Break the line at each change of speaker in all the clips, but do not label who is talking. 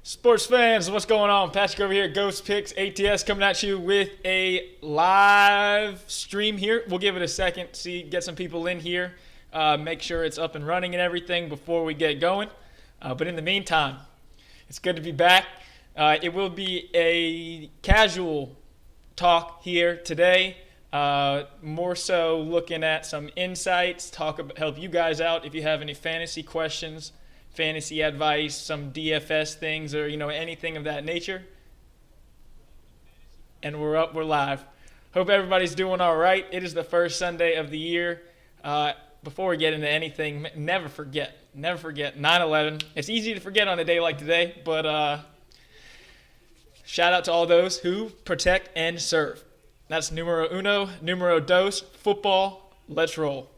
Sports fans, what's going on? Patrick over here, Ghost Picks ATS, coming at you with a live stream here. We'll give it a second, get some people in here, make sure it's up and running and everything before we get going. But in the meantime, it's good to be back. It will be a casual talk here today, more so looking at some insights, help you guys out if you have any fantasy questions, fantasy advice, some DFS things, or anything of that nature. And we're live. Hope everybody's doing all right. It is the first Sunday of the year. Before we get into anything, never forget 9/11. It's easy to forget on a day like today, but shout out to all those who protect and serve. That's numero uno, numero dos, football. Let's roll.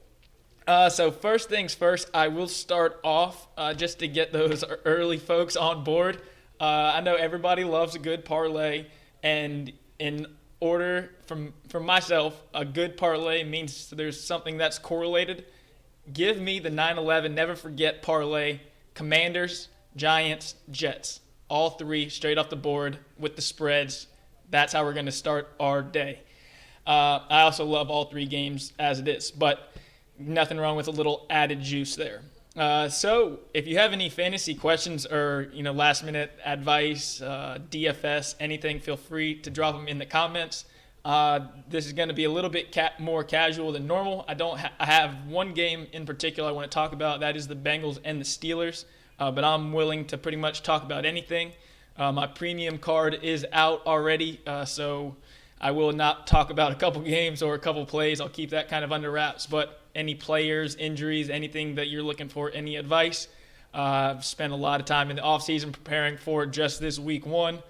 So first things first, I will start off just to get those early folks on board. I know everybody loves a good parlay, and in order from myself, a good parlay means there's something that's correlated. Give me the 9/11 never forget parlay, Commanders, Giants, Jets. All three straight off the board with the spreads. That's how we're going to start our day. I also love all three games as it is, but nothing wrong with a little added juice there. So if you have any fantasy questions or last minute advice, DFS, anything, feel free to drop them in the comments. This is going to be a little bit more casual than normal. I have one game in particular I want to talk about. That is the Bengals and the Steelers. But I'm willing to pretty much talk about anything. My premium card is out already, so I will not talk about a couple games or a couple plays. I'll keep that kind of under wraps. But any players, injuries, anything that you're looking for, any advice, I've spent a lot of time in the offseason preparing for just this week one,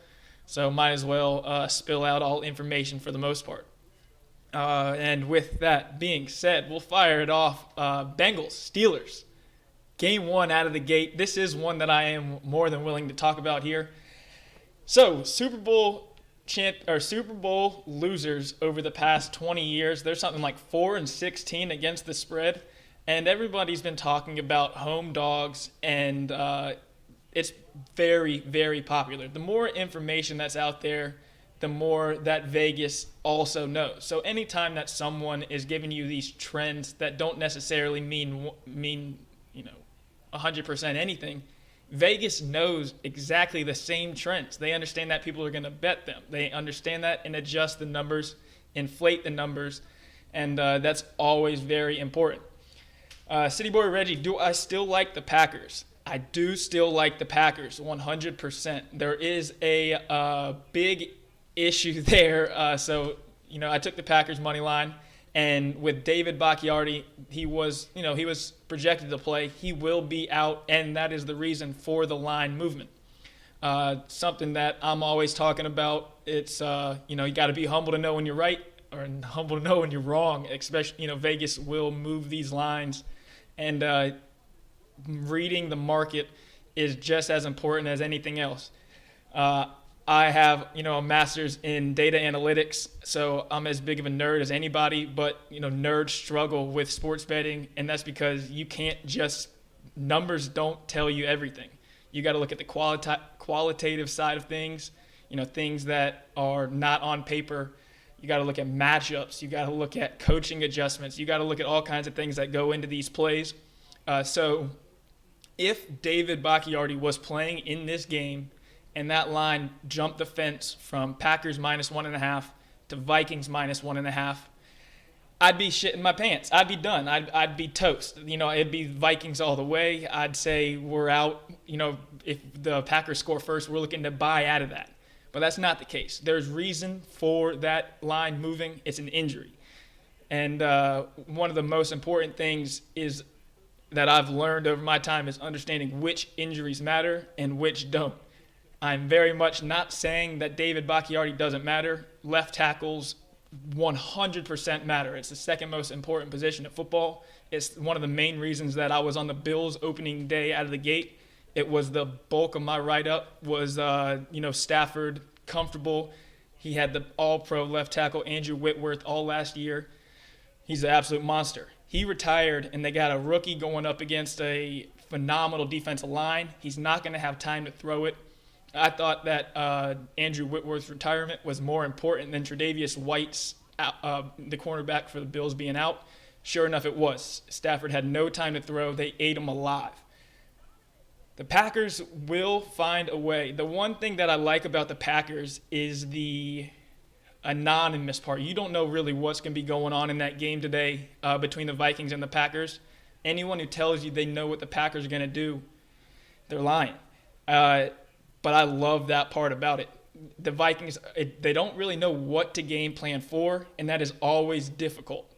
so might as well spill out all information for the most part. And with that being said, we'll fire it off. Bengals, Steelers. Game one out of the gate. This is one that I am more than willing to talk about here. So, Super Bowl losers over the past 20 years. There's something like 4-16 against the spread, and everybody's been talking about home dogs, and it's very, very popular. The more information that's out there, the more that Vegas also knows. So anytime that someone is giving you these trends that don't necessarily mean 100% anything, Vegas knows exactly the same trends. They understand that people are going to bet them. They understand that and adjust the numbers, inflate the numbers, and that's always very important. City Boy Reggie, do I still like the Packers? I do still like the Packers 100%. There is a big issue there. I took the Packers money line. And with David Bakhtiari, he was projected to play. He will be out, and that is the reason for the line movement. Something that I'm always talking about. It's you got to be humble to know when you're right, or humble to know when you're wrong. Especially Vegas will move these lines, and reading the market is just as important as anything else. I have, a master's in data analytics, so I'm as big of a nerd as anybody, but, nerds struggle with sports betting, and that's because you can't numbers don't tell you everything. You got to look at the qualitative side of things, things that are not on paper. You got to look at matchups. You got to look at coaching adjustments. You got to look at all kinds of things that go into these plays. So if David Bakhtiari was playing in this game, and that line jumped the fence from Packers -1.5 to Vikings -1.5, I'd be shitting my pants. I'd be done. I'd be toast. It'd be Vikings all the way. I'd say we're out. If the Packers score first, we're looking to buy out of that. But that's not the case. There's reason for that line moving. It's an injury. And one of the most important things is that I've learned over my time is understanding which injuries matter and which don't. I'm very much not saying that David Bakhtiari doesn't matter. Left tackles 100% matter. It's the second most important position in football. It's one of the main reasons that I was on the Bills opening day out of the gate. It was the bulk of my write-up was, Stafford, comfortable. He had the all-pro left tackle, Andrew Whitworth, all last year. He's an absolute monster. He retired, and they got a rookie going up against a phenomenal defensive line. He's not going to have time to throw it. I thought that Andrew Whitworth's retirement was more important than Tre'Davious White's, the cornerback for the Bills, being out. Sure enough, it was. Stafford had no time to throw. They ate him alive. The Packers will find a way. The one thing that I like about the Packers is the anonymous part. You don't know really what's going to be going on in that game today between the Vikings and the Packers. Anyone who tells you they know what the Packers are going to do, they're lying. But I love that part about it. The Vikings, they don't really know what to game plan for, and that is always difficult.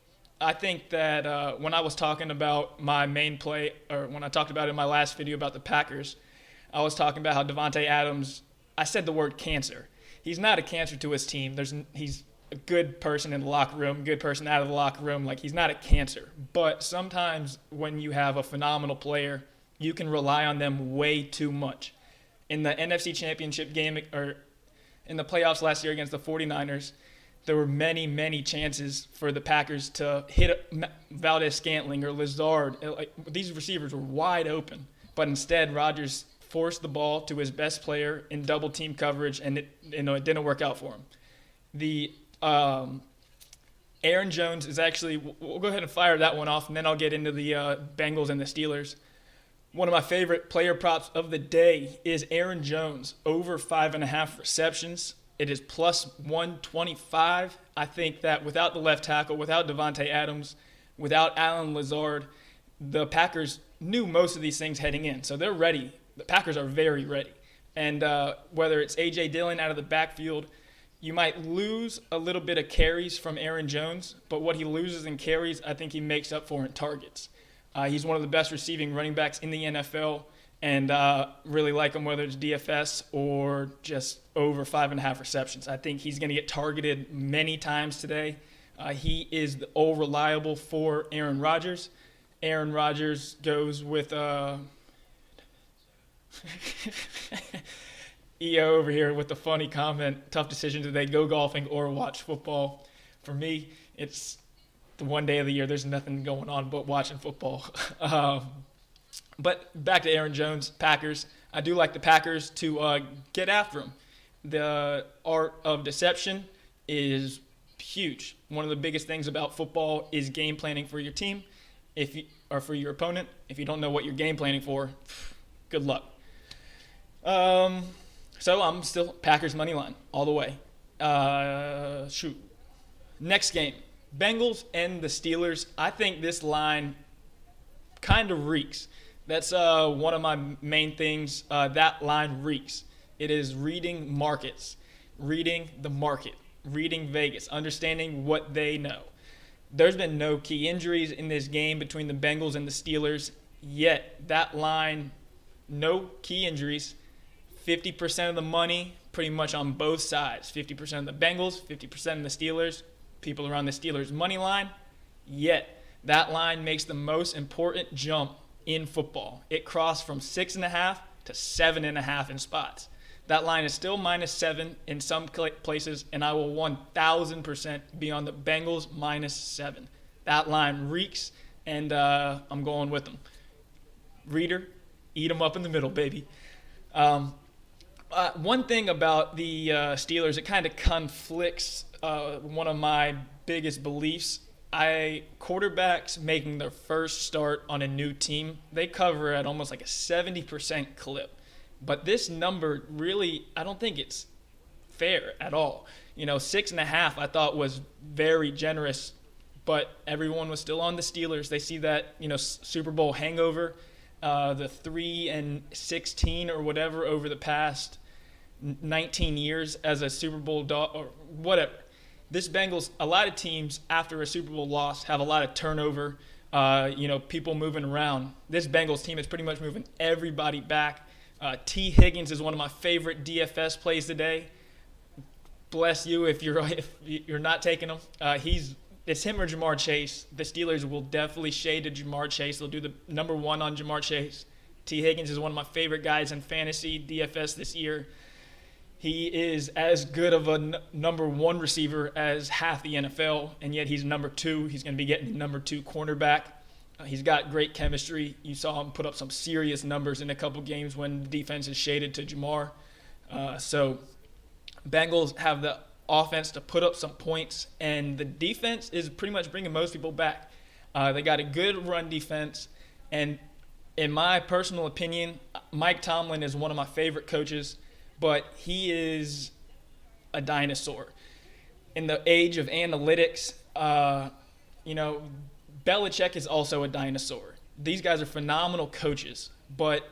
I think that when I was talking about my main play, or when I talked about it in my last video about the Packers, I was talking about how Davante Adams, I said the word cancer. He's not a cancer to his team. He's a good person in the locker room, good person out of the locker room. Like, he's not a cancer. But sometimes when you have a phenomenal player, you can rely on them way too much. In the NFC Championship game, or in the playoffs last year against the 49ers, there were many, many chances for the Packers to hit Valdez-Scantling or Lazard. These receivers were wide open. But instead, Rodgers forced the ball to his best player in double-team coverage, and it didn't work out for him. The Aaron Jones is actually – we'll go ahead and fire that one off, and then I'll get into the Bengals and the Steelers. One of my favorite player props of the day is Aaron Jones, over 5.5 receptions. It is plus 125. I think that without the left tackle, without Davante Adams, without Allen Lazard, the Packers knew most of these things heading in. So they're ready. The Packers are very ready. And whether it's A.J. Dillon out of the backfield, you might lose a little bit of carries from Aaron Jones, but what he loses in carries, I think he makes up for in targets. He's one of the best receiving running backs in the NFL, and really like him whether it's DFS or just over 5.5 receptions. I think he's going to get targeted many times today. He is the all reliable for Aaron Rodgers. Aaron Rodgers goes with EO over here with the funny comment, tough decision today, go golfing or watch football. For me, it's the one day of the year there's nothing going on but watching football. But back to Aaron Jones, Packers. I do like the Packers to get after him. The art of deception is huge. One of the biggest things about football is game planning for your team, or for your opponent. If you don't know what you're game planning for, good luck. So I'm still Packers money line all the way. Next game, Bengals and the Steelers. I think this line kind of reeks. That's one of my main things. That line reeks. It is reading markets, reading the market, reading Vegas, understanding what they know. There's been no key injuries in this game between the Bengals and the Steelers, yet that line, no key injuries, 50% of the money pretty much on both sides. 50% of the Bengals, 50% of the Steelers. People are on the Steelers' money line, yet that line makes the most important jump in football. It crossed from 6.5 to 7.5 in spots. That line is still -7 in some places, and I will 1,000% be on the Bengals -7. That line reeks, and I'm going with them. Reader, eat them up in the middle, baby. One thing about the Steelers, it kind of conflicts one of my biggest beliefs. Quarterbacks making their first start on a new team, they cover at almost like a 70% clip. But this number really, I don't think it's fair at all. 6.5 I thought was very generous, but everyone was still on the Steelers. They see that, Super Bowl hangover, the 3-16 or whatever over the past 19 years as a Super Bowl dog or whatever. This Bengals, a lot of teams after a Super Bowl loss have a lot of turnover, people moving around. This Bengals team is pretty much moving everybody back. T. Higgins is one of my favorite DFS plays today. Bless you if you're not taking him. It's him or Jamar Chase. The Steelers will definitely shade to Jamar Chase. They'll do the number one on Jamar Chase. T. Higgins is one of my favorite guys in fantasy DFS this year. He is as good of a number one receiver as half the NFL, and yet he's number two. He's going to be getting number two cornerback. He's got great chemistry. You saw him put up some serious numbers in a couple games when the defense is shaded to Jamar. So Bengals have the offense to put up some points, and the defense is pretty much bringing most people back. They got a good run defense, and in my personal opinion, Mike Tomlin is one of my favorite coaches, but he is a dinosaur. In the age of analytics, Belichick is also a dinosaur. These guys are phenomenal coaches, but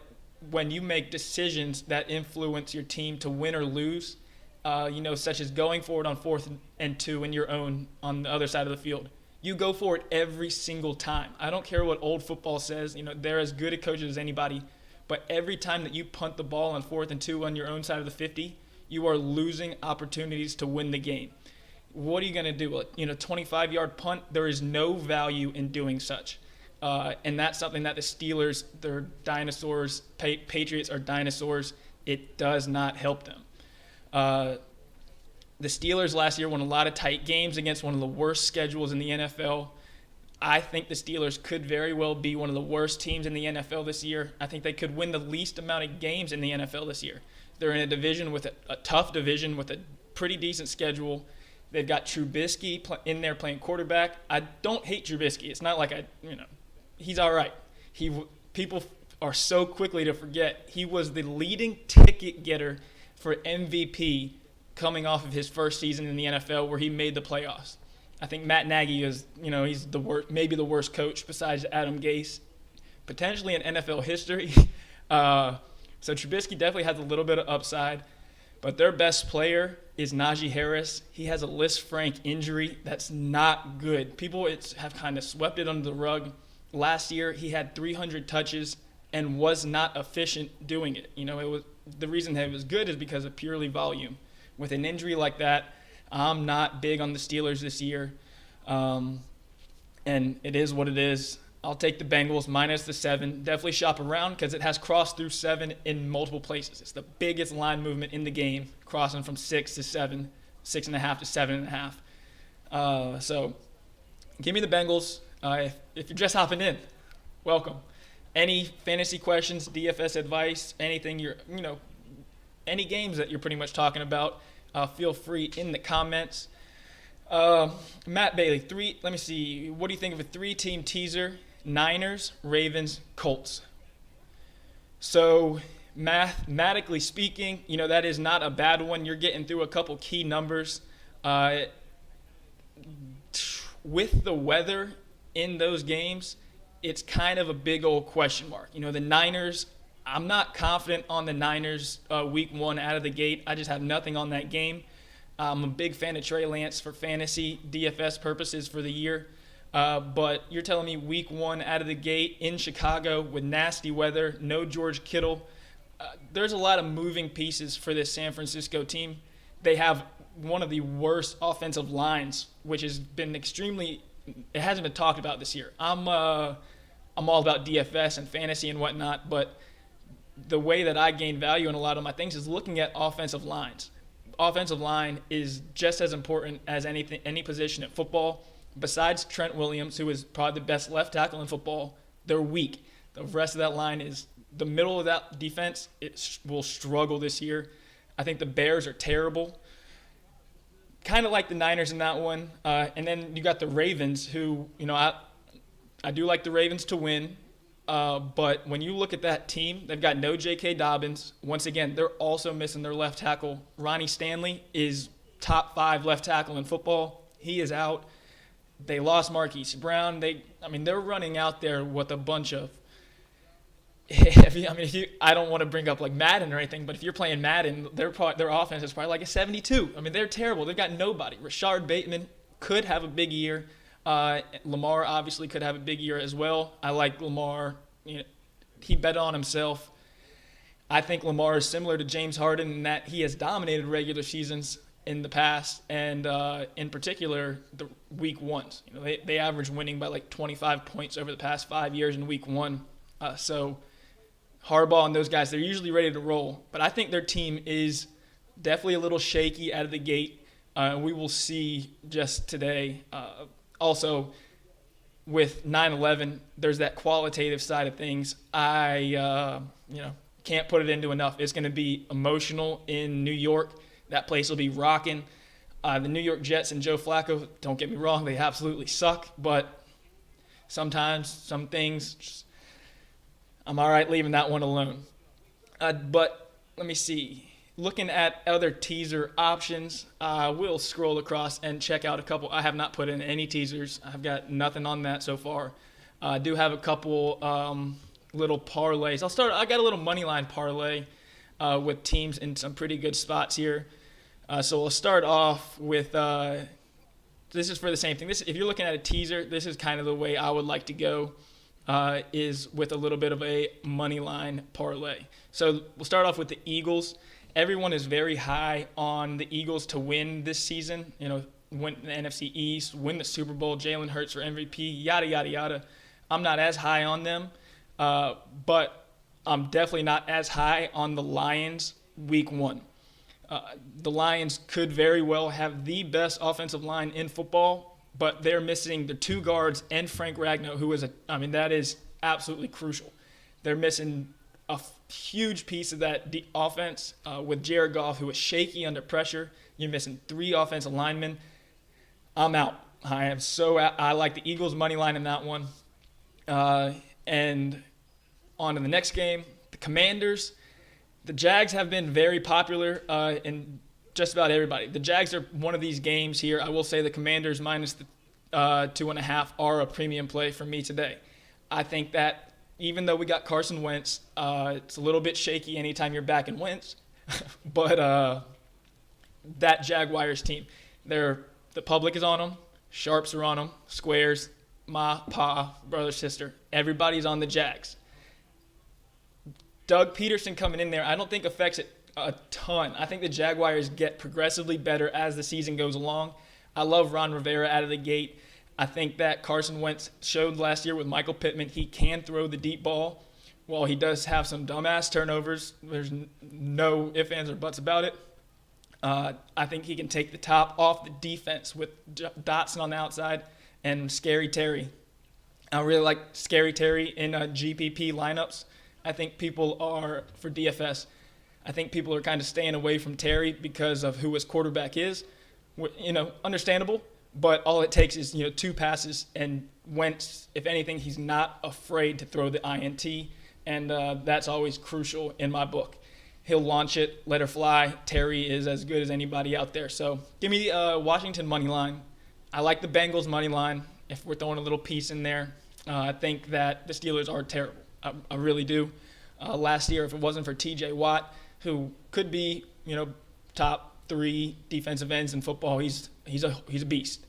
when you make decisions that influence your team to win or lose, such as going forward on 4th and 2 in your own on the other side of the field, you go for it every single time. I don't care what old football says. They're as good at coaches as anybody, but every time that you punt the ball on 4th and 2 on your own side of the 50, you are losing opportunities to win the game. What are you going to do? 25-yard punt, there is no value in doing such. And that's something that the Steelers, they're dinosaurs. Patriots are dinosaurs. It does not help them. The Steelers last year won a lot of tight games against one of the worst schedules in the NFL. I think the Steelers could very well be one of the worst teams in the NFL this year. I think they could win the least amount of games in the NFL this year. They're in a division with a tough division with a pretty decent schedule. They've got Trubisky in there playing quarterback. I don't hate Trubisky. It's not like he's all right. People are so quickly to forget he was the leading ticket getter for MVP coming off of his first season in the NFL where he made the playoffs. I think Matt Nagy is, he's the worst, maybe the worst coach besides Adam Gase, potentially in NFL history. So Trubisky definitely has a little bit of upside, but their best player is Najee Harris. He has a Lisfranc injury that's not good. People have kind of swept it under the rug. Last year he had 300 touches and was not efficient doing it. It was the reason that it was good is because of purely volume. With an injury like that, I'm not big on the Steelers this year, and it is what it is. I'll take the Bengals minus the 7. Definitely shop around because it has crossed through 7 in multiple places. It's the biggest line movement in the game, crossing from 6 to 7, 6.5 to 7.5. So give me the Bengals. If you're just hopping in, welcome. Any fantasy questions, DFS advice, anything any games that you're pretty much talking about, feel free in the comments. Matt Bailey, let me see. What do you think of a 3-team teaser? Niners, Ravens, Colts. So mathematically speaking, that is not a bad one. You're getting through a couple key numbers. With the weather in those games, it's kind of a big old question mark. The Niners, I'm not confident on the Niners week 1 out of the gate. I just have nothing on that game. I'm a big fan of Trey Lance for fantasy DFS purposes for the year. But you're telling me week 1 out of the gate in Chicago with nasty weather, no George Kittle. There's a lot of moving pieces for this San Francisco team. They have one of the worst offensive lines, which has been it hasn't been talked about this year. I'm all about DFS and fantasy and whatnot, but the way that I gain value in a lot of my things is looking at offensive lines. Offensive line is just as important as any position in football. Besides Trent Williams, who is probably the best left tackle in football, they're weak. The rest of that line is the middle of that defense. It will struggle this year. I think the Bears are terrible. Kind of like the Niners in that one. And then you got the Ravens, who, I do like the Ravens to win. But when you look at that team, they've got no J.K. Dobbins. Once again, they're also missing their left tackle. Ronnie Stanley is top 5 left tackle in football. He is out. They lost Marquise Brown. They're running out there with a bunch of I don't want to bring up like Madden or anything, but if you're playing Madden, their offense is probably like a 72. They're terrible. They've got nobody. Rashard Bateman could have a big year. Lamar obviously could have a big year as well. I like Lamar. He bet on himself. I think Lamar is similar to James Harden in that he has dominated regular seasons in the past, and in particular the week 1s. They average winning by like 25 points over the past 5 years in week 1. So Harbaugh and those guys, they're usually ready to roll. But I think their team is definitely a little shaky out of the gate. We will see just today. Also, with 9/11, there's that qualitative side of things. Can't put it into enough. It's going to be emotional in New York. That place will be rocking. The New York Jets and Joe Flacco, don't get me wrong, they absolutely suck. But sometimes, some things, I'm all right leaving that one alone. But let me see. Looking at other teaser options, we'll scroll across and check out a couple. I have not put in any teasers. I've got nothing on that so far. I do have a couple little parlays. I got a little money line parlay with teams in some pretty good spots here. So we'll start off with this is for the same thing. If you're looking at a teaser, this is kind of the way I would like to go, is with a little bit of a money line parlay. So we'll start off with the Eagles. Everyone is very high on the Eagles to win this season. Win the NFC East, win the Super Bowl, Jalen Hurts for MVP, yada, yada, yada. I'm not as high on them, but I'm definitely not as high on the Lions week 1. The Lions could very well have the best offensive line in football, but they're missing the 2 guards and Frank Ragnow, who is that is absolutely crucial. They're missing a huge piece of that offense with Jared Goff, who is shaky under pressure. You're missing 3 offensive linemen. I'm out. I like the Eagles money line in that one. And on to the next game, the Commanders. The Jags have been very popular in just about everybody. The Jags are one of these games here. I will say the Commanders minus the 2.5 are a premium play for me today. I think that even though we got Carson Wentz, it's a little bit shaky anytime you're backing Wentz. But that Jaguars team, the public is on them. Sharps are on them. Squares, ma, pa, brother, sister. Everybody's on the Jags. Doug Peterson coming in there, I don't think affects it a ton. I think the Jaguars get progressively better as the season goes along. I love Ron Rivera out of the gate. I think that Carson Wentz showed last year with Michael Pittman he can throw the deep ball. While he does have some dumbass turnovers, there's no ifs, ands, or buts about it. I think he can take the top off the defense with Dotson on the outside and Scary Terry. I really like Scary Terry in GPP lineups. I think people are, for DFS, I think people are kind of staying away from Terry because of who his quarterback is. Understandable, but all it takes is, 2 passes, and Wentz, if anything, he's not afraid to throw the INT, and that's always crucial in my book. He'll launch it, let her fly. Terry is as good as anybody out there. So give me the Washington money line. I like the Bengals money line if we're throwing a little piece in there. I think that the Steelers are terrible. I really do. Last year, if it wasn't for T.J. Watt, who could be, top 3 defensive ends in football, he's a beast.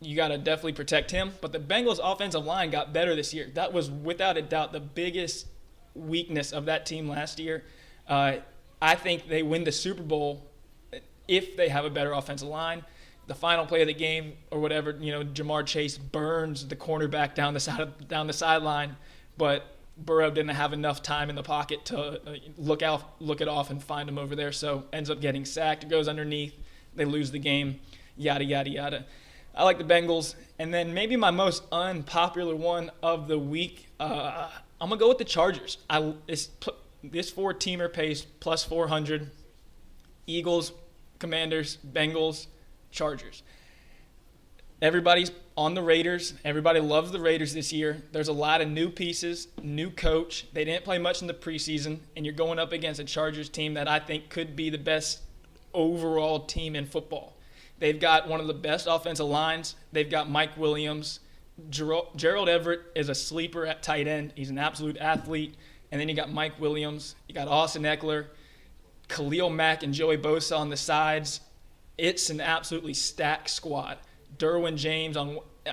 You got to definitely protect him. But the Bengals' offensive line got better this year. That was, without a doubt, the biggest weakness of that team last year. I think they win the Super Bowl if they have a better offensive line. The final play of the game or whatever, Jamar Chase burns the cornerback down the sideline. But Burrow didn't have enough time in the pocket to look it off and find him over there. So ends up getting sacked. It goes underneath. They lose the game. Yada, yada, yada. I like the Bengals. And then maybe my most unpopular one of the week, I'm going to go with the Chargers. This 4-teamer pays plus 400. Eagles, Commanders, Bengals, Chargers. Everybody's on the Raiders. Everybody loves the Raiders this year. There's a lot of new pieces, new coach. They didn't play much in the preseason, and you're going up against a Chargers team that I think could be the best overall team in football. They've got one of the best offensive lines. They've got Mike Williams. Gerald Everett is a sleeper at tight end. He's an absolute athlete. And then you got Mike Williams. You got Austin Eckler, Khalil Mack, and Joey Bosa on the sides. It's an absolutely stacked squad. Derwin James,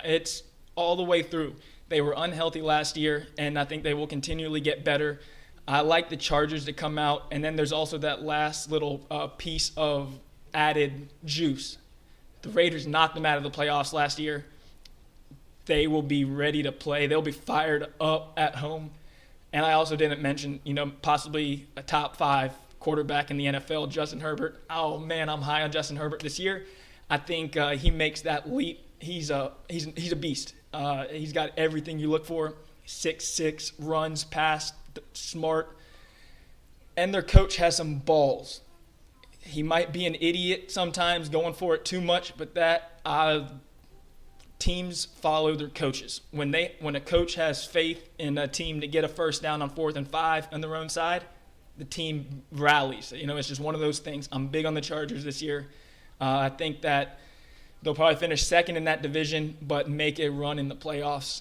it's all the way through. They were unhealthy last year, and I think they will continually get better. I like the Chargers to come out, and then there's also that last little piece of added juice. The Raiders knocked them out of the playoffs last year. They will be ready to play. They'll be fired up at home. And I also didn't mention, possibly a top 5 quarterback in the NFL, Justin Herbert. Oh, man, I'm high on Justin Herbert this year. I think he makes that leap. He's a beast. He's got everything you look for. 6'6", runs, pass, smart. and their coach has some balls. He might be an idiot sometimes, going for it too much, but that teams follow their coaches. When a coach has faith in a team to get a first down on 4th and 5 on their own side, the team rallies. It's just one of those things. I'm big on the Chargers this year. I think that they'll probably finish second in that division, but make a run in the playoffs.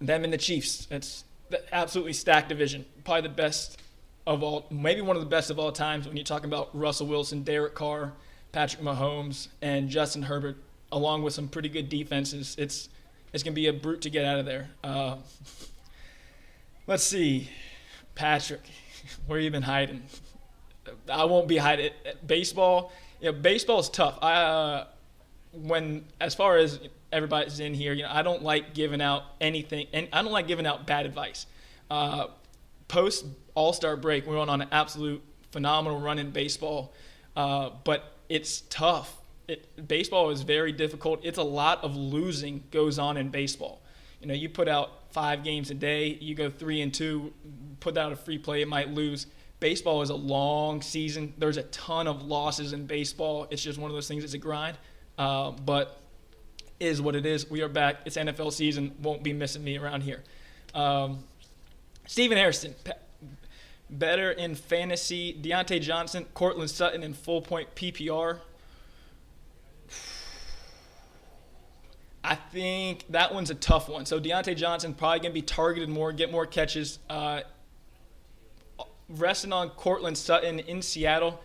Them and the Chiefs. It's the absolutely stacked division. Probably the best of all, maybe one of the best of all times when you're talking about Russell Wilson, Derek Carr, Patrick Mahomes, and Justin Herbert, along with some pretty good defenses. It's going to be a brute to get out of there. Let's see. Patrick, where you been hiding? I won't be hiding. Baseball, baseball is tough. As far as everybody's in here, I don't like giving out anything, and I don't like giving out bad advice. Post All-Star break, we went on an absolute phenomenal run in baseball, but it's tough. Baseball is very difficult. It's a lot of losing goes on in baseball. You put out 5 games a day, you go 3-2, put out a free play, it might lose. Baseball is a long season. There's a ton of losses in baseball. It's just one of those things. It's a grind, but is what it is. We are back. It's NFL season. Won't be missing me around here. Steven Harrison, better in fantasy. Deontay Johnson, Cortland Sutton in full-point PPR. I think that one's a tough one. So Deontay Johnson probably going to be targeted more, get more catches. Resting on Cortland Sutton in Seattle.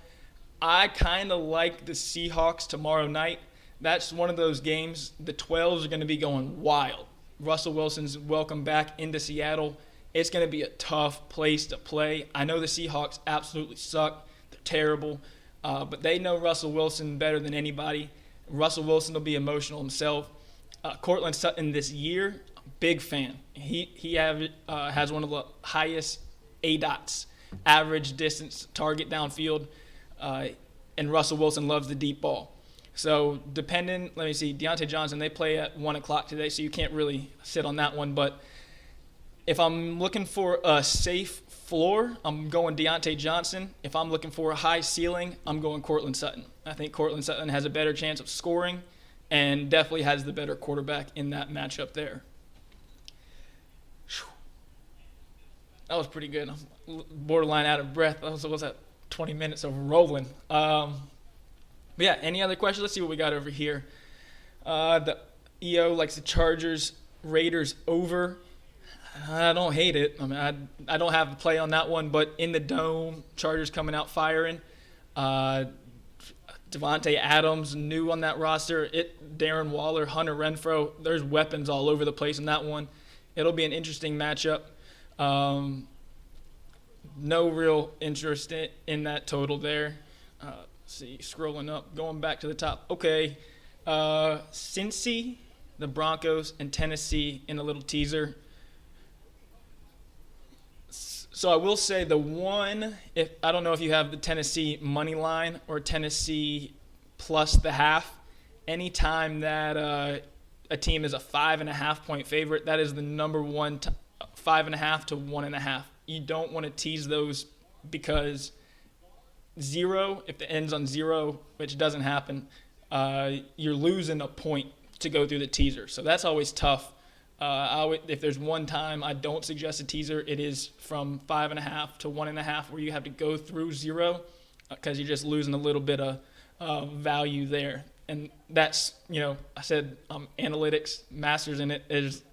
I kind of like the Seahawks tomorrow night. That's one of those games. The 12s are going to be going wild. Russell Wilson's welcome back into Seattle. It's going to be a tough place to play. I know the Seahawks absolutely suck. They're terrible. But they know Russell Wilson better than anybody. Russell Wilson will be emotional himself. Cortland Sutton this year, big fan. He has one of the highest ADOTs, average distance target downfield, and Russell Wilson loves the deep ball. So let me see, Deontay Johnson, they play at 1 o'clock today, so you can't really sit on that one. But if I'm looking for a safe floor, I'm going Deontay Johnson. If I'm looking for a high ceiling, I'm going Cortland Sutton. I think Cortland Sutton has a better chance of scoring and definitely has the better quarterback in that matchup there. That was pretty good. I'm borderline out of breath. That was that 20 minutes of rolling. But yeah, any other questions? Let's see what we got over here. The EO likes the Chargers, Raiders over. I don't hate it. I mean, I don't have a play on that one, but in the dome, Chargers coming out firing. Devontae Adams, new on that roster. Darren Waller, Hunter Renfrow. There's weapons all over the place in that one. It'll be an interesting matchup. No real interest in that total there. See, scrolling up, going back to the top. Okay, Cincy, the Broncos, and Tennessee in a little teaser. So I will say the one, I don't know if you have the Tennessee money line or Tennessee plus the half. Anytime that a team is a 5.5 point favorite, that is the number one 5.5 to 1.5. You don't want to tease those because 0, if it ends on 0, which doesn't happen, you're losing a point to go through the teaser. So that's always tough. If there's one time I don't suggest a teaser, it is from 5.5 to 1.5 where you have to go through 0 because you're just losing a little bit of value there. And that's, I said analytics, masters in it is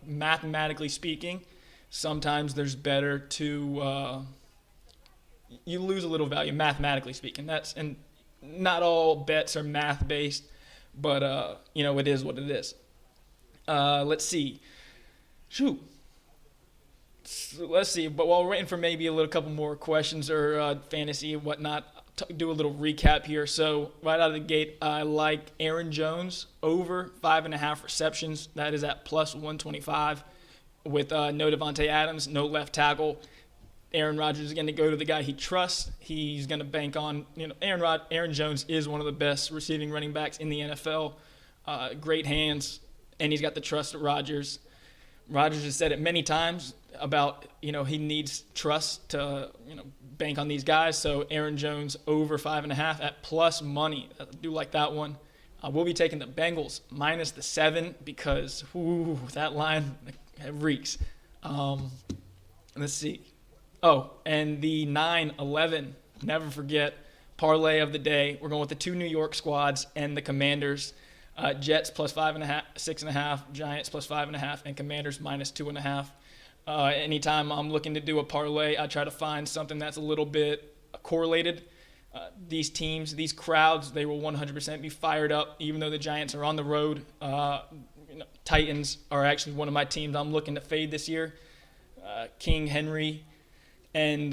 mathematically speaking, sometimes there's better to you lose a little value mathematically speaking. And not all bets are math based, but it is what it is. Let's see. Let's see. But while we're waiting for maybe a couple more questions or fantasy and whatnot, do a little recap here. So right out of the gate, I like Aaron Jones over 5.5 receptions. That is at plus 125 with no Devontae Adams, no left tackle. Aaron Rodgers is going to go to the guy he trusts. He's going to bank on, Aaron Jones is one of the best receiving running backs in the NFL. Great hands. And he's got the trust of Rodgers. Rodgers has said it many times about, he needs trust to, bank on these guys. So Aaron Jones over 5.5 at plus money. I do like that one. We'll be taking the Bengals minus the 7 because that line reeks. Let's see. Oh, and the 9-11, never forget, parlay of the day. We're going with the 2 New York squads and the Commanders. Jets plus 5.5, 6.5, Giants plus 5.5, and Commanders minus 2.5. Anytime I'm looking to do a parlay, I try to find something that's a little bit correlated. These teams, these crowds, they will 100% be fired up, even though the Giants are on the road. Titans are actually one of my teams I'm looking to fade this year. King Henry and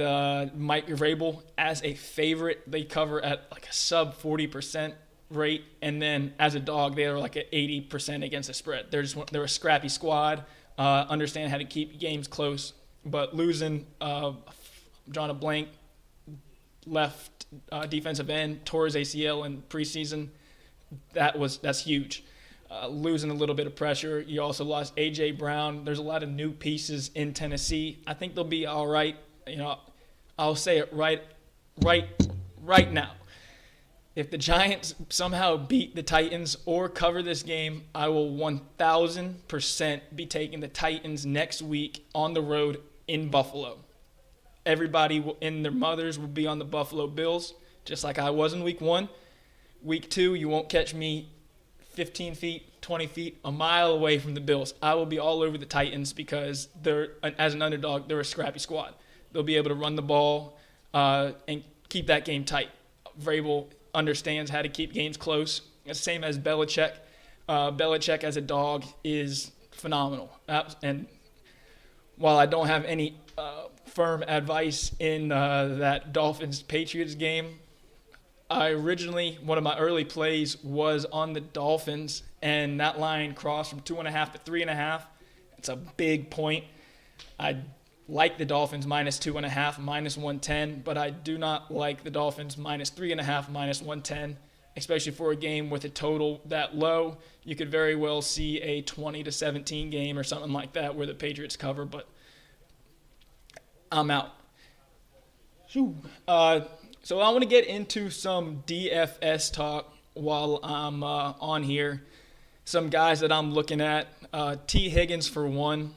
Mike Vrabel as a favorite. They cover at like a sub 40% rate, and then as a dog, they are like at 80% against the spread. They're a scrappy squad. Understand how to keep games close, but losing, drawing a blank, left defensive end, tore his ACL in preseason. That's huge. Losing a little bit of pressure. You also lost A.J. Brown. There's a lot of new pieces in Tennessee. I think they'll be all right. I'll say it right now. If the Giants somehow beat the Titans or cover this game, I will 1,000% be taking the Titans next week on the road in Buffalo. Everybody and their mothers will be on the Buffalo Bills, just like I was in week 1. Week 2, you won't catch me 15 feet, 20 feet, a mile away from the Bills. I will be all over the Titans because as an underdog, they're a scrappy squad. They'll be able to run the ball and keep that game tight. Vrabel understands how to keep games close. The same as Belichick. Belichick as a dog is phenomenal. And while I don't have any firm advice in that Dolphins-Patriots game, one of my early plays was on the Dolphins, and that line crossed from 2.5 to 3.5. It's a big point. I like the Dolphins minus 2.5, minus 110, but I do not like the Dolphins minus 3.5, minus 110, especially for a game with a total that low. You could very well see a 20-17 game or something like that where the Patriots cover, but I'm out. So I want to get into some DFS talk while I'm on here. Some guys that I'm looking at. T. Higgins for one.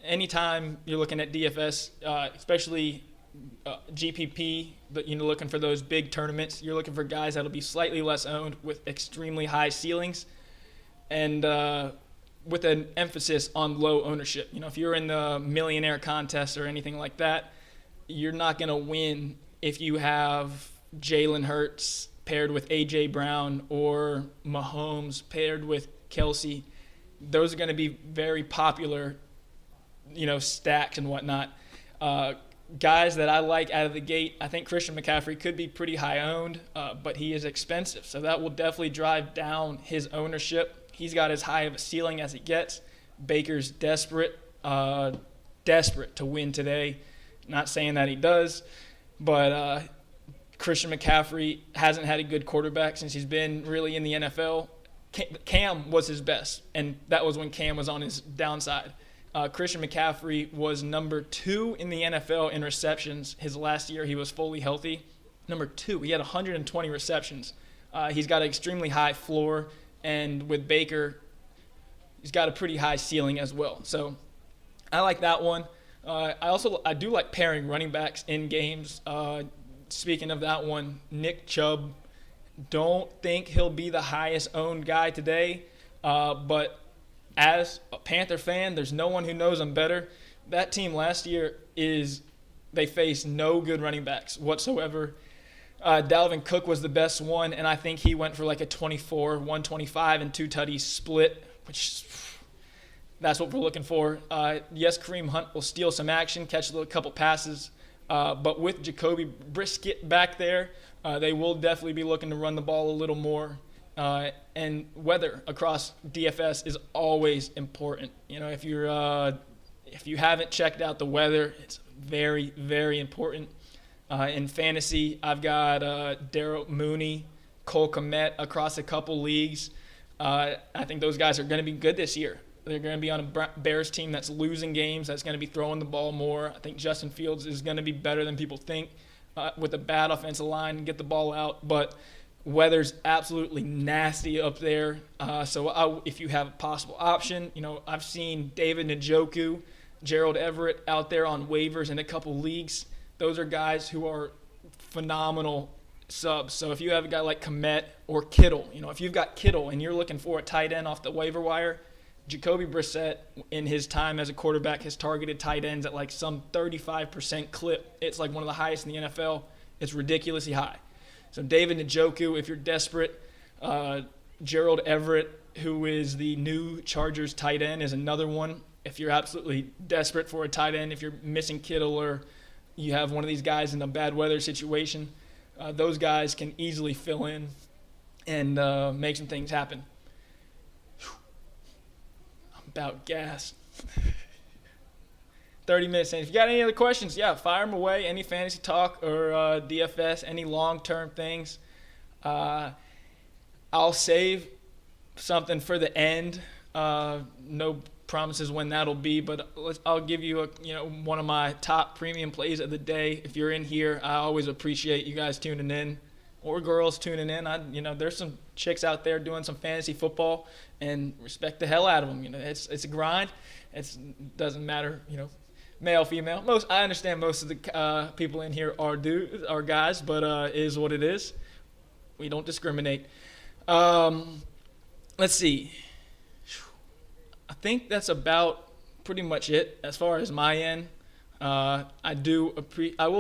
Anytime you're looking at DFS, especially GPP, but you're looking for those big tournaments, you're looking for guys that'll be slightly less owned with extremely high ceilings and with an emphasis on low ownership. If you're in the millionaire contest or anything like that, you're not going to win if you have Jalen Hurts paired with A.J. Brown or Mahomes paired with Kelsey. Those are going to be very popular stacks and whatnot. Guys that I like out of the gate, I think Christian McCaffrey could be pretty high owned, but he is expensive. So that will definitely drive down his ownership. He's got as high of a ceiling as it gets. Baker's desperate to win today. Not saying that he does, but Christian McCaffrey hasn't had a good quarterback since he's been really in the NFL. Cam was his best, and that was when Cam was on his downside. Christian McCaffrey was number 2 in the NFL in receptions his last year he was fully healthy. Number 2. He had 120 receptions. He's got an extremely high floor, and with Baker, he's got a pretty high ceiling as well. So I like that one. I do like pairing running backs in games. Speaking of that one, Nick Chubb. Don't think he'll be the highest owned guy today, but as a Panther fan, there's no one who knows him better. That team last year they faced no good running backs whatsoever. Dalvin Cook was the best one, and I think he went for like a 24, 125, and 2 tutties split, which that's what we're looking for. Yes, Kareem Hunt will steal some action, catch a couple passes, but with Jacoby Brissett back there, they will definitely be looking to run the ball a little more. And weather across DFS is always important. If you haven't checked out the weather, it's very, very important. In fantasy, I've got Darryl Mooney, Cole Kmet across a couple leagues. I think those guys are going to be good this year. they're going to be on a Bears team that's losing games, that's going to be throwing the ball more. I think Justin Fields is going to be better than people think with a bad offensive line and get the ball out. But weather's absolutely nasty up there. If you have a possible option, I've seen David Njoku, Gerald Everett out there on waivers in a couple leagues. Those are guys who are phenomenal subs. So if you have a guy like Kmet or Kittle, if you've got Kittle and you're looking for a tight end off the waiver wire, Jacoby Brissett in his time as a quarterback has targeted tight ends at like some 35% clip. It's like one of the highest in the NFL. It's ridiculously high. So David Njoku, if you're desperate, Gerald Everett, who is the new Chargers tight end, is another one. If you're absolutely desperate for a tight end, if you're missing Kittle or you have one of these guys in a bad weather situation, those guys can easily fill in and make some things happen. I'm about gassed. 30 minutes in. If you got any other questions, fire them away. Any fantasy talk or DFS, any long-term things. I'll save something for the end. No promises when that'll be, but I'll give you one of my top premium plays of the day. If you're in here, I always appreciate you guys tuning in, or girls tuning in. There's some chicks out there doing some fantasy football, and respect the hell out of them. It's a grind. It doesn't matter. Male, female. I understand most of the people in here are guys, but it is what it is. We don't discriminate. Let's see. I think that's about pretty much it as far as my end. I'll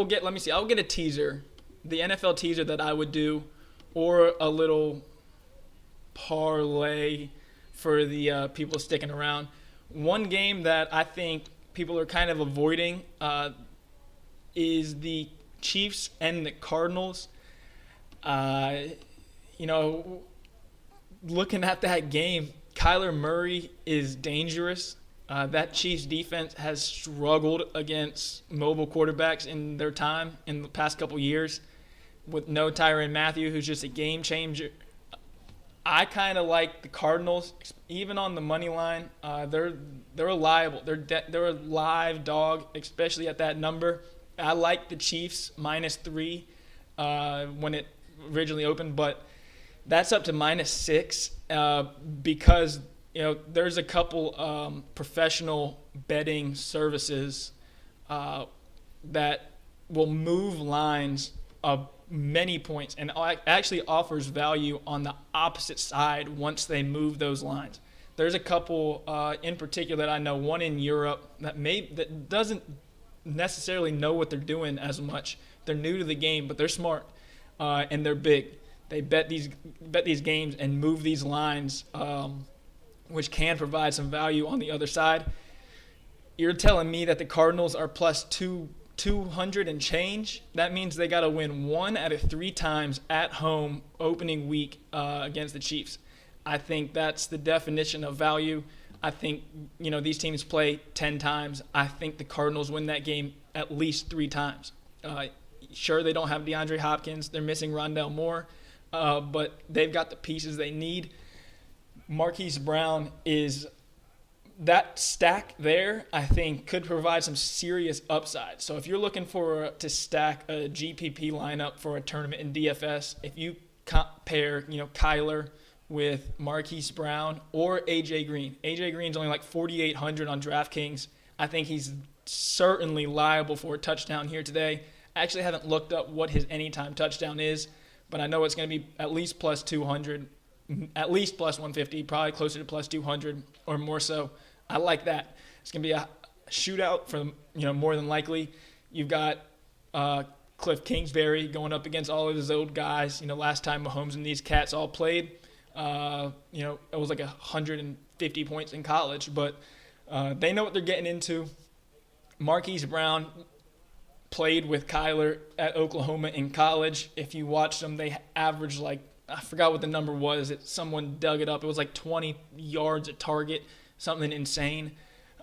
get a teaser, the NFL teaser that I would do, or a little parlay for the people sticking around. One game that I think people are kind of avoiding is the Chiefs and the Cardinals. Looking at that game, Kyler Murray is dangerous. That Chiefs defense has struggled against mobile quarterbacks in their time in the past couple years, with no Tyrann Mathieu, who's just a game changer. I kind of like the Cardinals, even on the money line. They're reliable. They're a live dog, especially at that number. I like the Chiefs -3 when it originally opened, but that's up to -6 because there's a couple professional betting services that will move lines of many points and actually offers value on the opposite side once they move those lines. There's a couple in particular that I know, one in Europe that doesn't necessarily know what they're doing as much. They're new to the game, but they're smart and they're big. They bet these games and move these lines, which can provide some value on the other side. You're telling me that the Cardinals are plus 200 and change? That means they got to win 1 out of 3 times at home opening week against the Chiefs. I think that's the definition of value. I think these teams play 10 times. I think the Cardinals win that game at least 3 times. Sure, they don't have DeAndre Hopkins. They're missing Rondale Moore. But they've got the pieces they need. Marquise Brown is that stack there, I think, could provide some serious upside. So if you're looking to stack a GPP lineup for a tournament in DFS, if you pair, Kyler with Marquise Brown or AJ Green. AJ Green's only like 4,800 on DraftKings. I think he's certainly liable for a touchdown here today. I actually haven't looked up what his anytime touchdown is, but I know it's going to be at least plus 200, at least plus 150, probably closer to plus 200 or more so. I like that. It's going to be a shootout for, more than likely. You've got Cliff Kingsbury going up against all of his old guys. Last time Mahomes and these cats all played, it was like 150 points in college, but they know what they're getting into. Marquise Brown played with Kyler at Oklahoma in college. If you watch them, they averaged I forgot what the number was. Someone dug it up. It was like 20 yards a target, something insane.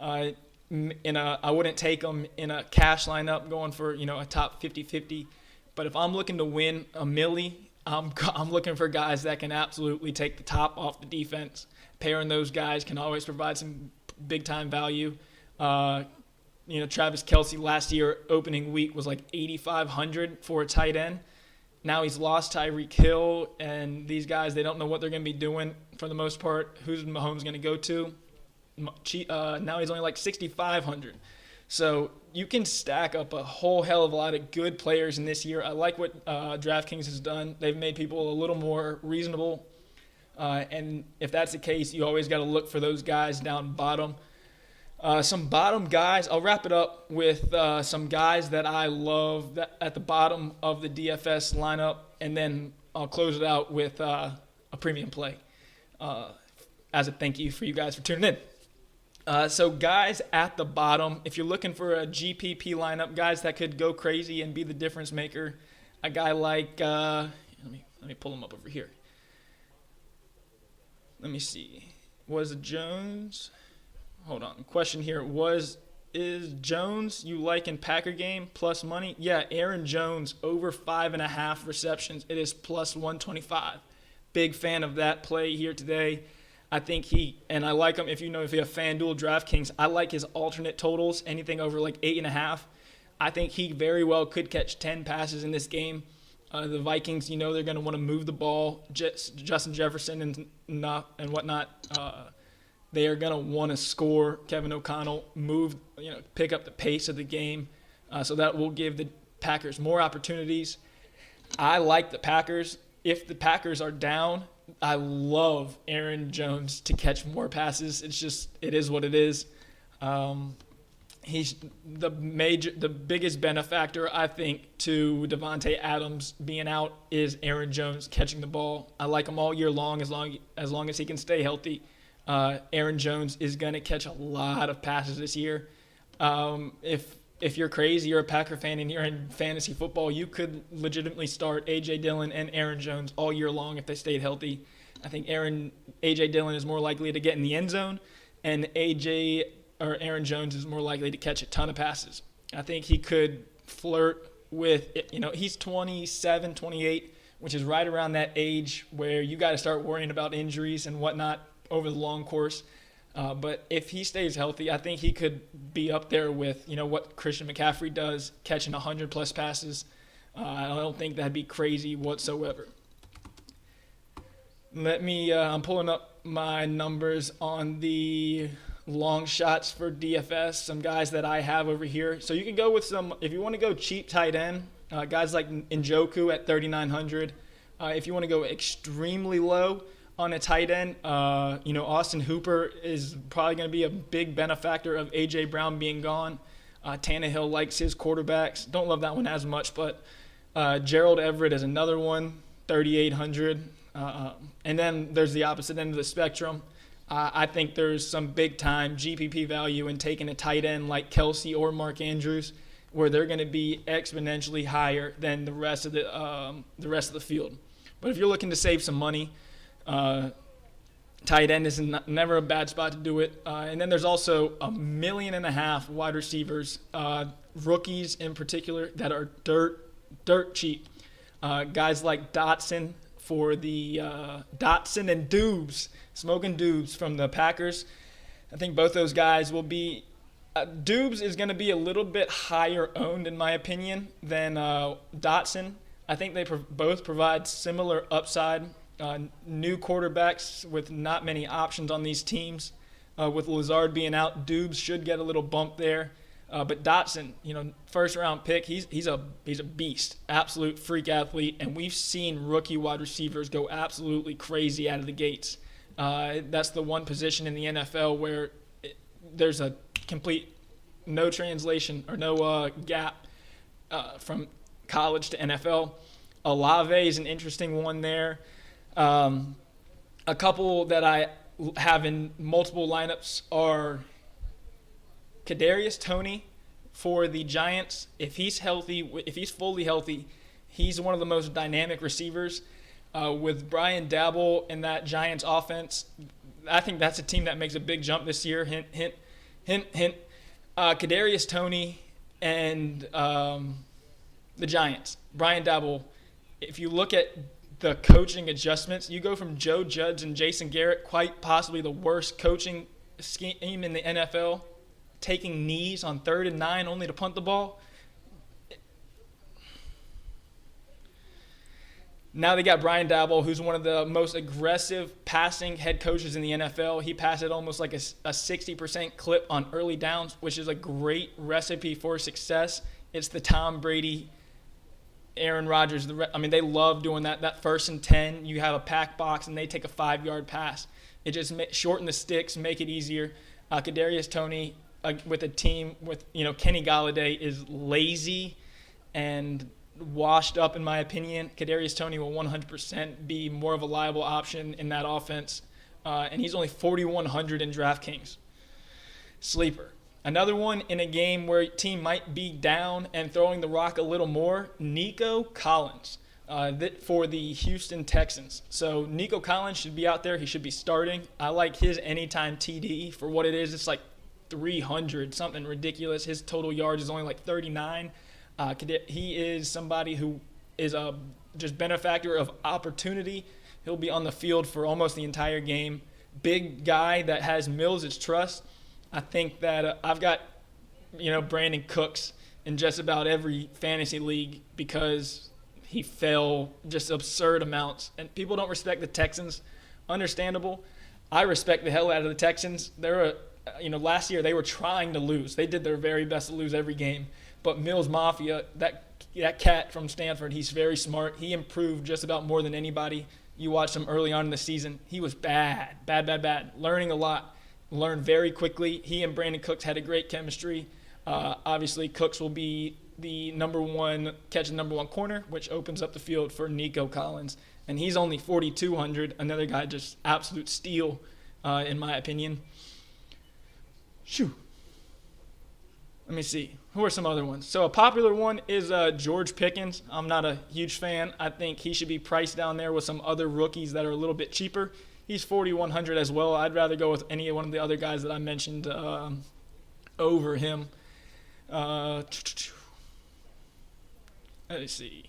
I wouldn't take them in a cash lineup going for, a top 50-50. But if I'm looking to win a milli, I'm looking for guys that can absolutely take the top off the defense. pairing those guys can always provide some big-time value. Travis Kelce last year, opening week, was like 8,500 for a tight end. Now he's lost Tyreek Hill, and these guys, they don't know what they're going to be doing for the most part. Who's Mahomes going to go to? Now he's only like 6,500. So you can stack up a whole hell of a lot of good players in this year. I like what DraftKings has done. They've made people a little more reasonable. And if that's the case, you always got to look for those guys down bottom. Some bottom guys, I'll wrap it up with some guys that I love at the bottom of the DFS lineup, and then I'll close it out with a premium play as a thank you for you guys for tuning in. So guys at the bottom, if you're looking for a GPP lineup, guys that could go crazy and be the difference maker, a guy like let me pull him up over here. Let me see. Was it Jones? Hold on. Question here. Is Jones you like in Packer game plus money? Yeah, Aaron Jones over 5.5 receptions. It is plus 125. Big fan of that play here today. I think I like him if you have FanDuel, DraftKings, I like his alternate totals, anything over like 8.5. I think he very well could catch 10 passes in this game. The Vikings, they're going to want to move the ball. Justin Jefferson and whatnot, they are going to want to score. Kevin O'Connell pick up the pace of the game. So that will give the Packers more opportunities. I like the Packers. If the Packers are down, I love Aaron Jones to catch more passes. It is what it is. He's the biggest benefactor, I think, to Devontae Adams being out is Aaron Jones catching the ball. I like him all year long as long as he can stay healthy. Aaron Jones is going to catch a lot of passes this year. If you're crazy, you're a Packer fan and you're in fantasy football, you could legitimately start A.J. Dillon and Aaron Jones all year long if they stayed healthy. I think A.J. Dillon is more likely to get in the end zone, and Aaron Jones is more likely to catch a ton of passes. I think he could flirt with, he's 27, 28, which is right around that age where you got to start worrying about injuries and whatnot over the long course. But if he stays healthy, I think he could be up there with, what Christian McCaffrey does, catching 100-plus passes. I don't think that'd be crazy whatsoever. I'm pulling up my numbers on the long shots for DFS, some guys that I have over here. So you can go with if you want to go cheap tight end, guys like Njoku at 3,900. If you want to go extremely low on a tight end, Austin Hooper is probably going to be a big benefactor of A.J. Brown being gone. Tannehill likes his quarterbacks. Don't love that one as much, but Gerald Everett is another one, 3,800. And then there's the opposite end of the spectrum. I think there's some big-time GPP value in taking a tight end like Kelce or Mark Andrews, where they're going to be exponentially higher than the rest of the field. But if you're looking to save some money, tight end is never a bad spot to do it. And then there's also 1.5 million wide receivers, rookies in particular, that are dirt cheap. Guys like Dotson for the Dotson and Dubes, Smoking Dubes from the Packers. I think both those guys will be Dubes is going to be a little bit higher owned, in my opinion, than Dotson. I think they both provide similar upside. New quarterbacks with not many options on these teams. With Lazard being out, Dubes should get a little bump there. But Dotson, first-round pick, he's a beast, absolute freak athlete, and we've seen rookie wide receivers go absolutely crazy out of the gates. That's the one position in the NFL where there's a complete no translation or no gap from college to NFL. Olave is an interesting one there. A couple that I have in multiple lineups are Kadarius Toney for the Giants. If he's healthy, if he's fully healthy, he's one of the most dynamic receivers. With Brian Dabble in that Giants offense, I think that's a team that makes a big jump this year. Hint, hint, hint, hint. Kadarius Toney and the Giants. Brian Dabble. If you look at the coaching adjustments. You go from Joe Judge and Jason Garrett, quite possibly the worst coaching scheme in the NFL, taking knees on 3rd and 9 only to punt the ball. Now they got Brian Daboll, who's one of the most aggressive passing head coaches in the NFL. He passed it almost like a 60% clip on early downs, which is a great recipe for success. It's the Tom Brady, Aaron Rodgers. They love doing that. That 1st and 10, you have a pack box, and they take a 5-yard pass. It just shorten the sticks, make it easier. Kadarius Toney with a team with Kenny Golladay is lazy and washed up, in my opinion. Kadarius Toney will 100% be more of a liable option in that offense, and he's only 4,100 in DraftKings. Sleeper. Another one in a game where a team might be down and throwing the rock a little more, Nico Collins for the Houston Texans. So Nico Collins should be out there. He should be starting. I like his anytime TD for what it is. It's like 300, something ridiculous. His total yards is only like 39. He is somebody who is a just benefactor of opportunity. He'll be on the field for almost the entire game. Big guy that has Mills' trust. I think that I've got, Brandon Cooks in just about every fantasy league because he fell just absurd amounts. And people don't respect the Texans. Understandable. I respect the hell out of the Texans. Last year they were trying to lose. They did their very best to lose every game. But Mills Mafia, that cat from Stanford, he's very smart. He improved just about more than anybody. You watched him early on in the season. He was bad. Learning a lot. Learned very quickly. He and Brandon Cooks had a great chemistry. Obviously, Cooks will be the number one corner, which opens up the field for Nico Collins. And he's only 4,200. Another guy just absolute steal, in my opinion. Shoo. Let me see. Who are some other ones? So a popular one is George Pickens. I'm not a huge fan. I think he should be priced down there with some other rookies that are a little bit cheaper. He's 4,100 as well. I'd rather go with any one of the other guys that I mentioned over him. Let me see.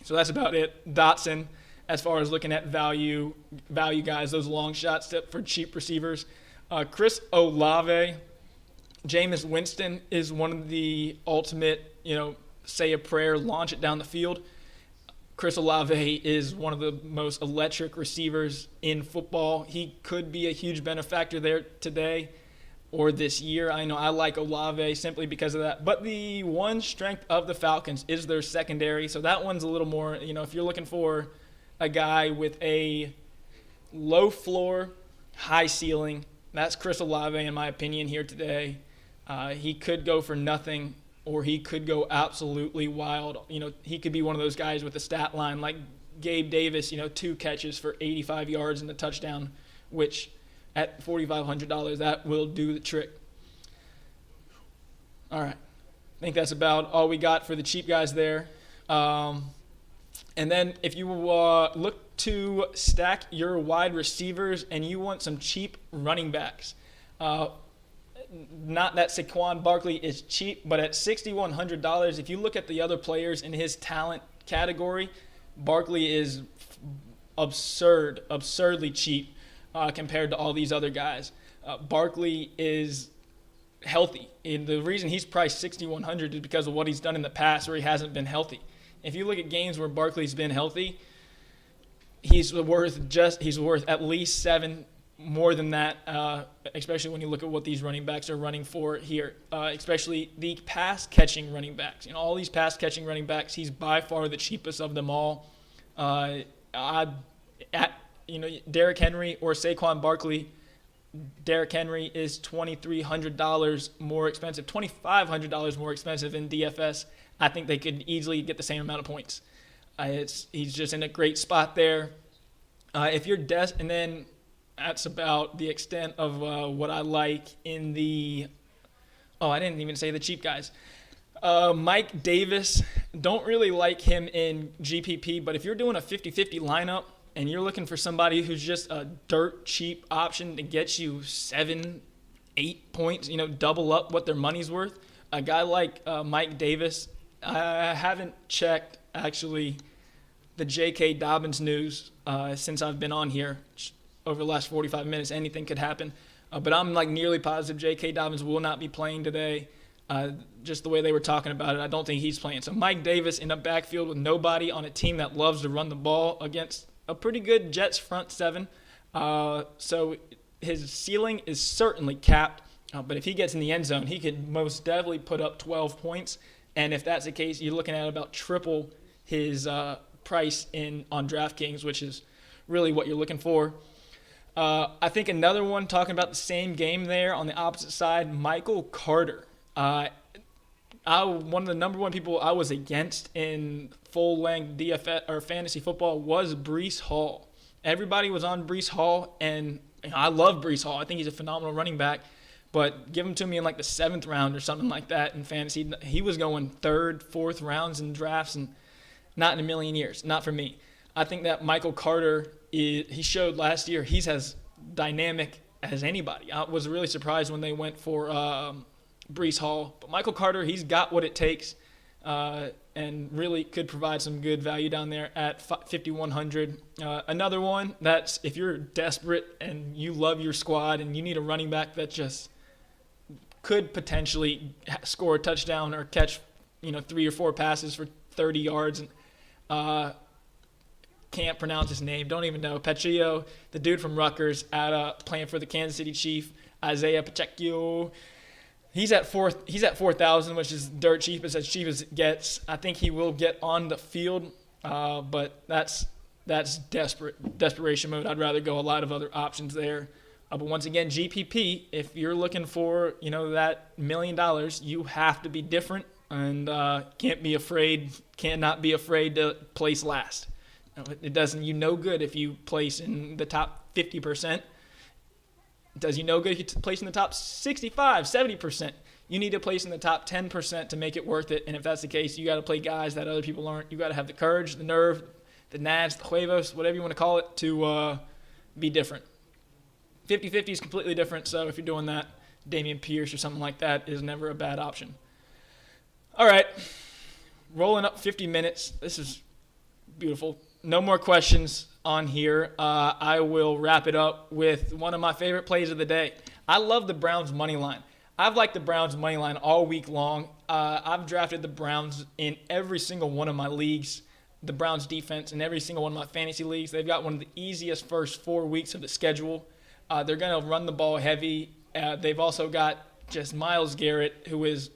So that's about it. Dotson, as far as looking at value guys, those long shots for cheap receivers. Chris Olave. Jameis Winston is one of the ultimate, say a prayer, launch it down the field. Chris Olave is one of the most electric receivers in football. He could be a huge benefactor there today or this year. I know I like Olave simply because of that. But the one strength of the Falcons is their secondary. So that one's a little more, if you're looking for a guy with a low floor, high ceiling, that's Chris Olave in my opinion here today. He could go for nothing, or he could go absolutely wild. He could be one of those guys with a stat line like Gabe Davis, 2 catches for 85 yards and a touchdown, which at $4,500, that will do the trick. All right. I think that's about all we got for the cheap guys there. And then if you look to stack your wide receivers and you want some cheap running backs, not that Saquon Barkley is cheap, but at $6,100, if you look at the other players in his talent category, Barkley is absurdly cheap compared to all these other guys. Barkley is healthy, and the reason he's priced $6,100 is because of what he's done in the past where he hasn't been healthy. If you look at games where Barkley's been healthy, he's worth at least 7. More than that, especially when you look at what these running backs are running for here, especially the pass-catching running backs. All these pass-catching running backs, he's by far the cheapest of them all. Derrick Henry or Saquon Barkley, Derrick Henry is $2,300 more expensive, $2,500 more expensive in DFS. I think they could easily get the same amount of points. He's just in a great spot there. If you're and then that's about the extent of what I like in the – I didn't even say the cheap guys. Mike Davis, don't really like him in GPP, but if you're doing a 50-50 lineup and you're looking for somebody who's just a dirt cheap option to get you 7-8 points, double up what their money's worth, a guy like Mike Davis, I haven't checked actually the J.K. Dobbins news since I've been on here over the last 45 minutes. Anything could happen. But I'm like nearly positive J.K. Dobbins will not be playing today. Just the way they were talking about it, I don't think he's playing. So Mike Davis in the backfield with nobody on a team that loves to run the ball against a pretty good Jets front seven. So his ceiling is certainly capped. But if he gets in the end zone, he could most definitely put up 12 points. And if that's the case, you're looking at about triple his price on DraftKings, which is really what you're looking for. I think another one, talking about the same game there on the opposite side, Michael Carter. One of the number one people I was against in full-length DFS or fantasy football was Breece Hall. Everybody was on Breece Hall, and I love Breece Hall. I think he's a phenomenal running back. But give him to me in like the 7th round or something like that in fantasy. He was going 3rd, 4th rounds in drafts, and not in a million years. Not for me. I think that Michael Carter, he showed last year he's as dynamic as anybody. I was really surprised when they went for Breece Hall. But Michael Carter, he's got what it takes and really could provide some good value down there at 5,100. Another one that's if you're desperate and you love your squad and you need a running back that just could potentially score a touchdown or catch 3 or 4 passes for 30 yards. And can't pronounce his name. Don't even know. Pacheco, the dude from Rutgers, playing for the Kansas City Chief. Isaiah Pacheco. He's at 4,000, which is dirt cheap. It's as cheap as it gets. I think he will get on the field, but that's desperation mode. I'd rather go a lot of other options there. But once again, GPP, if you're looking for that $1 million, you have to be different and cannot be afraid to place last. It doesn't you no good if you place in the top 50%. It does you no good if you place in the top 65, 70%. You need to place in the top 10% to make it worth it. And if that's the case, you got to play guys that other people aren't. You got to have the courage, the nerve, the nads, the huevos, whatever you want to call it, to be different. 50-50 is completely different. So if you're doing that, Dameon Pierce or something like that is never a bad option. All right, rolling up 50 minutes. This is beautiful. No more questions on here. I will wrap it up with one of my favorite plays of the day. I love the Browns money line. I've liked the Browns money line all week long. I've drafted the Browns in every single one of my leagues, the Browns defense in every single one of my fantasy leagues. They've got one of the easiest first 4 weeks of the schedule. They're going to run the ball heavy. They've also got just Myles Garrett, who is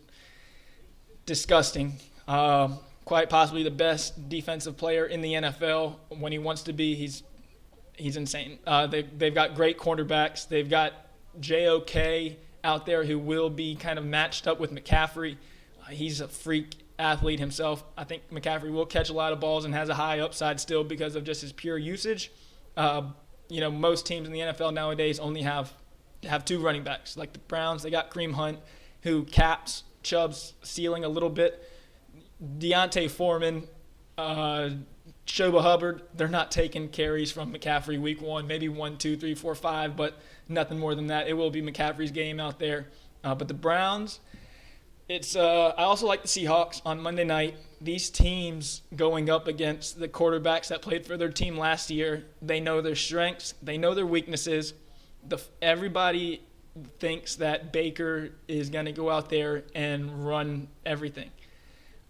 disgusting. Quite possibly the best defensive player in the NFL when he wants to be. He's insane. They've got great cornerbacks. They've got JOK out there who will be kind of matched up with McCaffrey. He's a freak athlete himself. I think McCaffrey will catch a lot of balls and has a high upside still because of just his pure usage. Most teams in the NFL nowadays only have 2 running backs. Like the Browns, they got Kareem Hunt, who caps Chubb's ceiling a little bit. Deontay Foreman, Shoba Hubbard, they're not taking carries from McCaffrey week 1, maybe 1, 2, 3, 4, 5, but nothing more than that. It will be McCaffrey's game out there. But the Browns, I also like the Seahawks on Monday night. These teams going up against the quarterbacks that played for their team last year, they know their strengths, they know their weaknesses. Everybody thinks that Baker is going to go out there and run everything.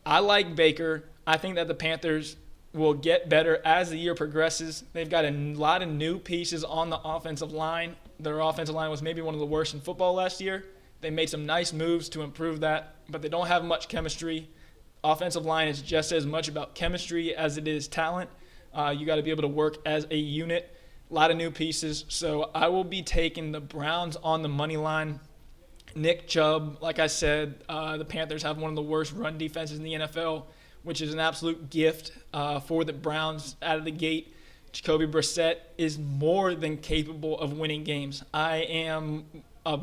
I like Baker. I think that the Panthers will get better as the year progresses. They've got a lot of new pieces on the offensive line. Their offensive line was maybe one of the worst in football last year. They made some nice moves to improve that, but they don't have much chemistry. Offensive line is just as much about chemistry as it is talent. You got to be able to work as a unit. A lot of new pieces. So I will be taking the Browns on the money line. Nick Chubb, like I said, the Panthers have one of the worst run defenses in the NFL, which is an absolute gift for the Browns out of the gate. Jacoby Brissett is more than capable of winning games. I am a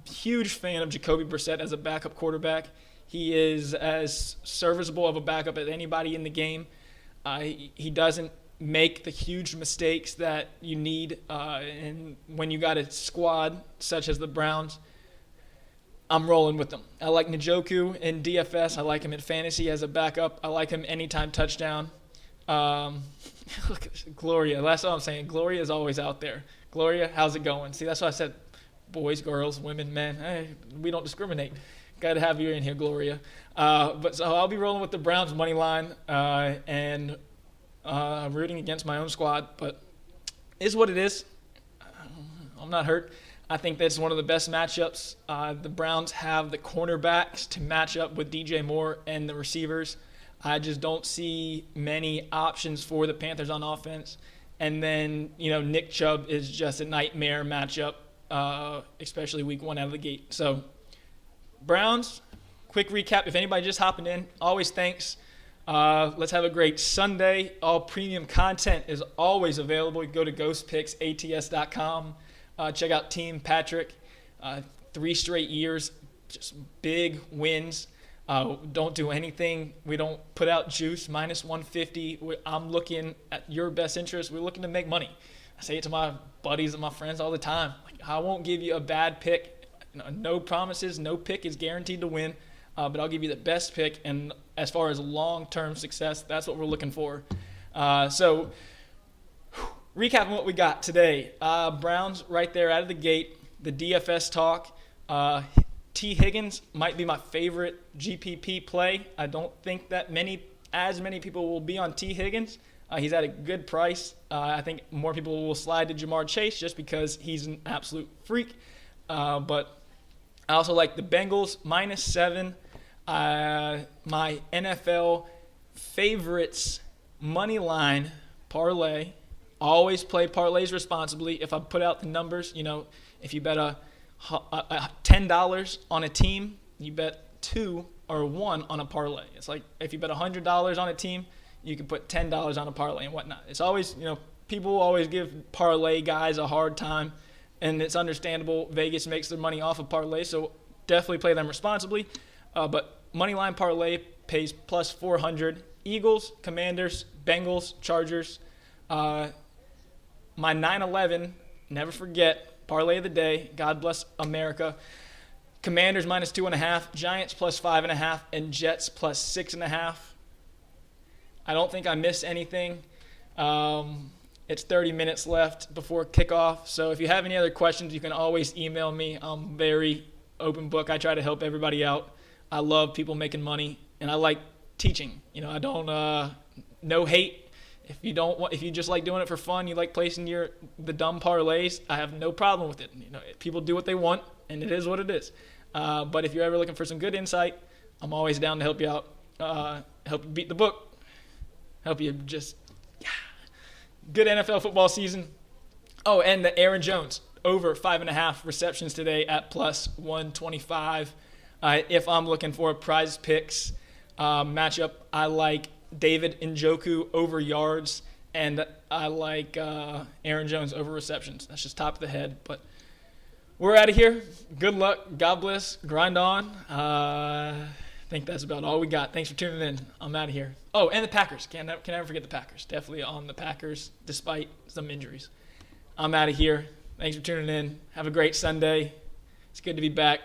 huge fan of Jacoby Brissett as a backup quarterback. He is as serviceable of a backup as anybody in the game. He doesn't make the huge mistakes that you need and when you got a squad such as the Browns. I'm rolling with them. I like Njoku in DFS. I like him in fantasy as a backup. I like him anytime touchdown. Look at Gloria. That's all I'm saying. Gloria is always out there. Gloria, how's it going? See, that's why I said boys, girls, women, men. Hey, we don't discriminate. Got to have you in here, Gloria. But so I'll be rolling with the Browns money line and rooting against my own squad. But is what it is. I'm not hurt. I think that's one of the best matchups. The Browns have the cornerbacks to match up with DJ Moore and the receivers. I just don't see many options for the Panthers on offense. And then, Nick Chubb is just a nightmare matchup, especially week 1 out of the gate. So, Browns, quick recap. If anybody just hopping in, always thanks. Let's have a great Sunday. All premium content is always available. You go to ghostpicksats.com. Check out Team Patrick. 3 straight years, just big wins. Don't do anything. We don't put out juice, minus 150. I'm looking at your best interest. We're looking to make money. I say it to my buddies and my friends all the time. I won't give you a bad pick. No promises. No pick is guaranteed to win. But I'll give you the best pick. And as far as long-term success, that's what we're looking for. So recapping what we got today. Browns right there out of the gate. The DFS talk. T. Higgins might be my favorite GPP play. I don't think that as many people will be on T. Higgins. He's at a good price. I think more people will slide to Jamar Chase just because he's an absolute freak. But I also like the Bengals -7. My NFL favorites money line parlay. Always play parlays responsibly. If I put out the numbers, if you bet $10 on a team, you bet 2 or 1 on a parlay. It's like if you bet $100 on a team, you can put $10 on a parlay and whatnot. It's always, people always give parlay guys a hard time, and it's understandable. Vegas makes their money off of parlay, so definitely play them responsibly. But moneyline parlay pays plus 400. Eagles, Commanders, Bengals, Chargers. My 9/11, never forget. Parlay of the day. God bless America. Commanders -2.5. Giants +5.5. And Jets +6.5. I don't think I missed anything. It's 30 minutes left before kickoff. So if you have any other questions, you can always email me. I'm very open book. I try to help everybody out. I love people making money, and I like teaching. I don't no hate. If you just like doing it for fun, you like placing the dumb parlays, I have no problem with it. People do what they want, and it is what it is. But if you're ever looking for some good insight, I'm always down to help you out, help you beat the book, help you good NFL football season. Oh, and the Aaron Jones over 5.5 receptions today at plus 125. If I'm looking for a prize picks matchup, I like David Njoku over yards, and I like Aaron Jones over receptions. That's just top of the head. But we're out of here. Good luck. God bless. Grind on. I think that's about all we got. Thanks for tuning in. I'm out of here. Oh, and the Packers. Can never forget the Packers. Definitely on the Packers despite some injuries. I'm out of here. Thanks for tuning in. Have a great Sunday. It's good to be back.